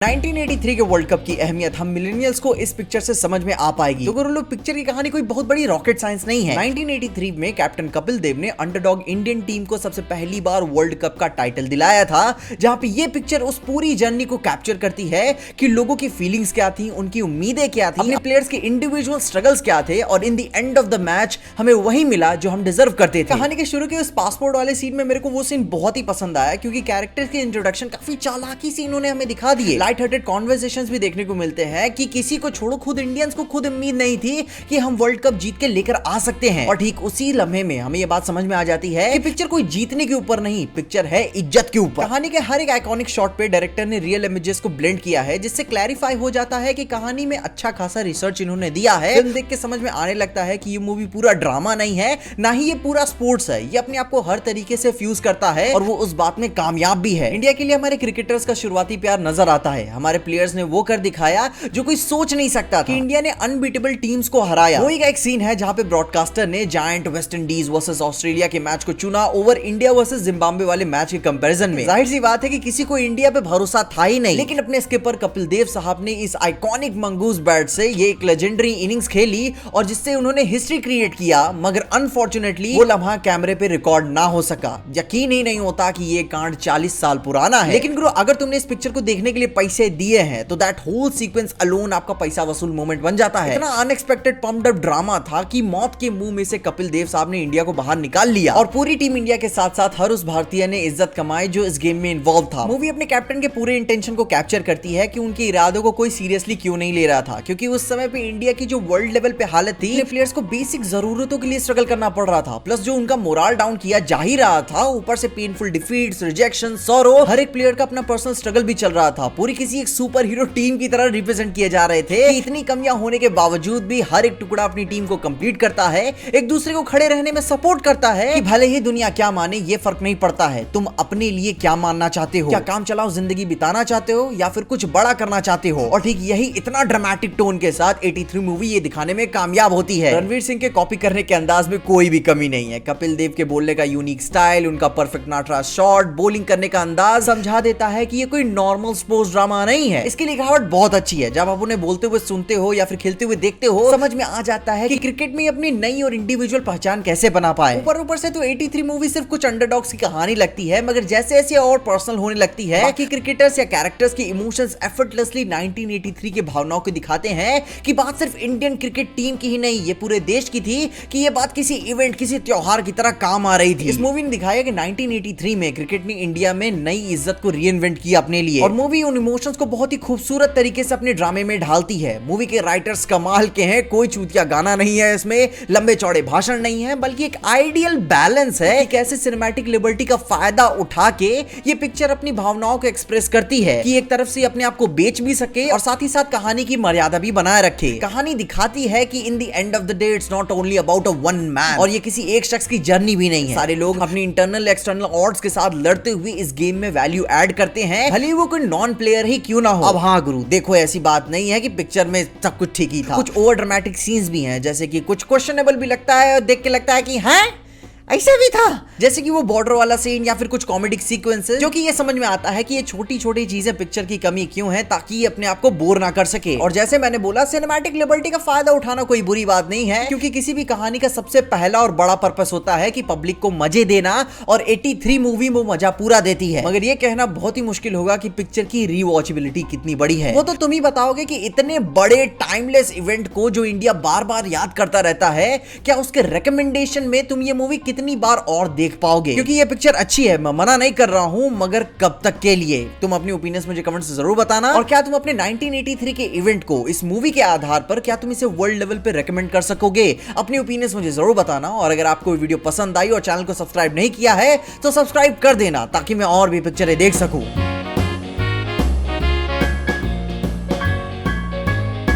1983 के world cup की अहमियत हम मिलेनियल्स को इस पिक्चर से समझ में आ पाएगी। तो गुरु लोग, पिक्चर की कहानी कोई बहुत बड़ी रॉकेट साइंस नहीं है। 1983 में कैप्टन कपिल देव ने अंडरडॉग इंडियन टीम को सबसे पहली बार वर्ल्ड कप का टाइटल दिलाया था, जहां पे ये पिक्चर उस पूरी जर्नी को कैप्चर करती है कि लोगों की फीलिंग्स क्या थी, उनकी उम्मीदें क्या थी, अपने प्लेयर्स के इंडिविजुअल स्ट्रगल्स क्या थे, और in the end of the match हमें वही मिला जो हम डिजर्व करते थे। कहानी के शुरू के उस पासपोर्ट वाले सीन में मेरे को वो सीन बहुत ही पसंद आया, क्योंकि कैरेक्टर्स के इंट्रोडक्शन काफी चालाकी से इन्होंने हमें दिखा दिए। लाइट हार्टेड कॉन्वर्सेशंस भी देखने को मिलते हैं कि किसी को छोड़ो, खुद इंडियंस को खुद उम्मीद नहीं थी कि हम वर्ल्ड कप जीत के लेकर आ सकते हैं। और ठीक उसी लम्हे में हमें यह बात समझ में आ जाती है कि पिक्चर कोई जीतने के ऊपर नहीं, पिक्चर है इज्जत के ऊपर। कहानी के हर एक आइकॉनिक शॉट पे डायरेक्टर ने रियल इमेजेस को ब्लेंड किया है, जिससे क्लैरिफाई हो जाता है कि कहानी में अच्छा खासा रिसर्च इन्होंने दिया है। फिल्म देख के समझ में आने लगता है कि ये मूवी पूरा ड्रामा नहीं है, ना ही ये पूरा स्पोर्ट्स है। ये अपने आप को हर तरीके से फ्यूज करता है और वो उस बात में कामयाब भी है। इंडिया के लिए हमारे क्रिकेटर्स का शुरुआती प्यार नजर आता है। हमारे प्लेयर्स ने वो कर दिखाया जो कोई सोच नहीं सकता था कि इंडिया ने अनबीटेबल टीम्स को हराया। वही का एक सीन है जहां पे ब्रॉडकास्टर ने giant West Indies versus Australia के मैच को चुना ओवर इंडिया वर्सेस जिम्बाब्वे वाले मैच के कंपैरिजन में। जाहिर सी बात है कि किसी को इंडिया पे भरोसा था ही नहीं, लेकिन अपने स्किपर कपिल देव साहब ने इस आइकॉनिक मंगूस बैट से ये एक लेजेंडरी इनिंग्स खेली और जिससे उन्होंने हिस्ट्री क्रिएट किया। मगर अनफॉर्चुनेटली वो लम्हा कैमरे पे रिकॉर्ड ना हो सका। यकीन ही नहीं होता कि ये कांड 40 साल पुराना है। लेकिन गुरु, अगर तुमने इस पिक्चर को देखने के लिए पैसे दिए हैं तो दैट होल सीक्वेंस अलोन आपका पैसा वसूल मोमेंट बन जाता है। इतना अनएक्सपेक्टेड पम्प्ड अप ड्रामा था कि मौत के मुंह में से कपिल देव साहब ने इंडिया को बाहर निकाल लिया और पूरी टीम इंडिया के साथ साथ हर उस भारतीय ने इज्जत कमाई जो इस गेम में इन्वॉल्व था। मूवी अपने कैप्टन के पूरे इंटेंशन को कैप्चर करती है कि उनके इरादों को कोई सीरियसली क्यों नहीं ले रहा था, क्योंकि उस समय पे इंडिया की जो वर्ल्ड लेवल पे हालत थी, प्लेयर्स को बेसिक जरूरतों के लिए स्ट्रगल करना पड़ रहा था। प्लस जो उनका मोरल डाउन किया जा ही रहा था, ऊपर से पेनफुल डिफीट्स, रिजेक्शन, सॉरो, हर एक प्लेयर का अपना पर्सनल स्ट्रगल भी चल रहा था। पूरी किसी एक सुपर हीरो टीम की तरह रिप्रेजेंट किए जा रहे थे। इतनी कमियां होने के बावजूद भी हर एक टुकड़ा अपनी टीम को कंप्लीट करता है, एक दूसरे को खड़े रहने में सपोर्ट करता है कि भले ही दुनिया क्या माने ये फर्क नहीं पड़ता है, तुम अपने लिए क्या मानना चाहते हो, क्या काम चलाओ जिंदगी बिताना चाहते हो या फिर कुछ बड़ा करना चाहते हो। और ठीक यही इतना ड्रामेटिक टोन के साथ 83 मूवी ये दिखाने में कामयाब होती है। रणवीर सिंह के कॉपी करने के अंदाज में कोई भी कमी नहीं है। कपिल देव के बोलने का यूनिक स्टाइल, उनका परफेक्ट नाटरा शॉट, बॉलिंग करने का अंदाज समझा देता है कि ये कोई नॉर्मल स्पोर्ट्स ड्रामा नहीं है। इसकी लिखावट बहुत अच्छी है। जब आप उन्हें बोलते हुए सुनते हो या फिर खेलते हुए देखते हो, समझ में आ जाता है कि क्रिकेट में अपनी नई और इंडिविजुअल पहचान कैसे बना पाए। ऊपर से तो 83 मूवी सिर्फ कुछ अंडरडॉग्स की कहानी लगती है, मगर जैसे जैसे और पर्सनल होने लगती है, बाकी क्रिकेटर्स या कैरेक्टर्स की इमोशंस एफर्टलेसली 1983 की भावनाओं को दिखाते हैं कि बात सिर्फ इंडियन क्रिकेट टीम की ही नहीं, ये पूरे देश की थी, कि ये बात किसी इवेंट, किसी त्योहार की तरह काम आ रही थी। इस मूवी ने दिखाया कि 1983 में क्रिकेट ने इंडिया में नई इज्जत को रीइन्वेंट किया अपने लिए, और मूवी उन इमोशंस को बहुत ही खूबसूरत तरीके से अपने ड्रामे में ढालती है। मूवी के राइटर्स कमाल के हैं, कोई चूतिया गाना नहीं है इसमें, लंबे चौड़े भाषण नहीं है, बल्कि एक आइडियल बैलेंस है कि कैसे सिनेमैटिक लिबर्टी का फायदा उठा के ये पिक्चर अपनी भावनाओं को एक्सप्रेस करती है कि एक तरफ से अपने आप को बेच भी सके और साथ ही साथ कहानी की मर्यादा भी बनाए रखे। कहानी दिखाती है कि in the end of the day it's not only about a one man, और ये किसी एक शख्स की जर्नी भी नहीं है। सारे लोग अपनी इंटरनल एक्सटर्नल ऑड्स के साथ लड़ते हुए इस गेम में वैल्यू ऐड करते हैं, भले वो कोई नॉन प्लेयर ही क्यों ना हो। अब हाँ गुरु, देखो ऐसी बात नहीं है कि पिक्चर में सब कुछ ठीक ही था। कुछ ओवर ड्रामेटिक सीन्स भी हैं, जैसे कि कुछ क्वेश्चनेबल भी लगता है और देख के लगता है कि हाँ ऐसा भी था, जैसे कि वो बॉर्डर वाला सीन या फिर कुछ कॉमेडिक सीक्वेंसेस, जो कि ये समझ में आता है कि ये छोटी छोटी चीजें पिक्चर की कमी क्यों है, ताकि ये अपने आप को बोर ना कर सके। और जैसे मैंने बोला, सिनेमैटिक लिबर्टी का फायदा उठाना कोई बुरी बात नहीं है, क्योंकि किसी भी कहानी का सबसे पहला और बड़ा पर्पस होता है कि पब्लिक को मजे देना, और 83 मूवी वो मजा पूरा देती है। मगर ये कहना बहुत ही मुश्किल होगा कि पिक्चर की रीवॉचेबिलिटी कितनी बड़ी है। वो तो तुम ही बताओगे कि इतने बड़े टाइमलेस इवेंट को जो इंडिया बार बार याद करता रहता है, क्या उसके रिकमेंडेशन में तुम ये मूवी कितनी बार और देख पाओगे। क्योंकि ये पिक्चर अच्छी है, मैं मना नहीं कर रहा हूं, मगर कब तक के लिए। तुम अपनी ओपिनियंस मुझे कमेंट से जरूर बताना, और क्या तुम अपने 1983 के इवेंट को इस मूवी के आधार पर क्या तुम इसे वर्ल्ड लेवल पे रेकमेंड कर सकोगे? अपनी ओपिनियंस मुझे जरूर बताना, और अगर आपको वीडियो पसंद आई और चैनल को सब्सक्राइब नहीं किया है तो सब्सक्राइब कर देना, ताकि मैं और भी पिक्चरें देख सकूं।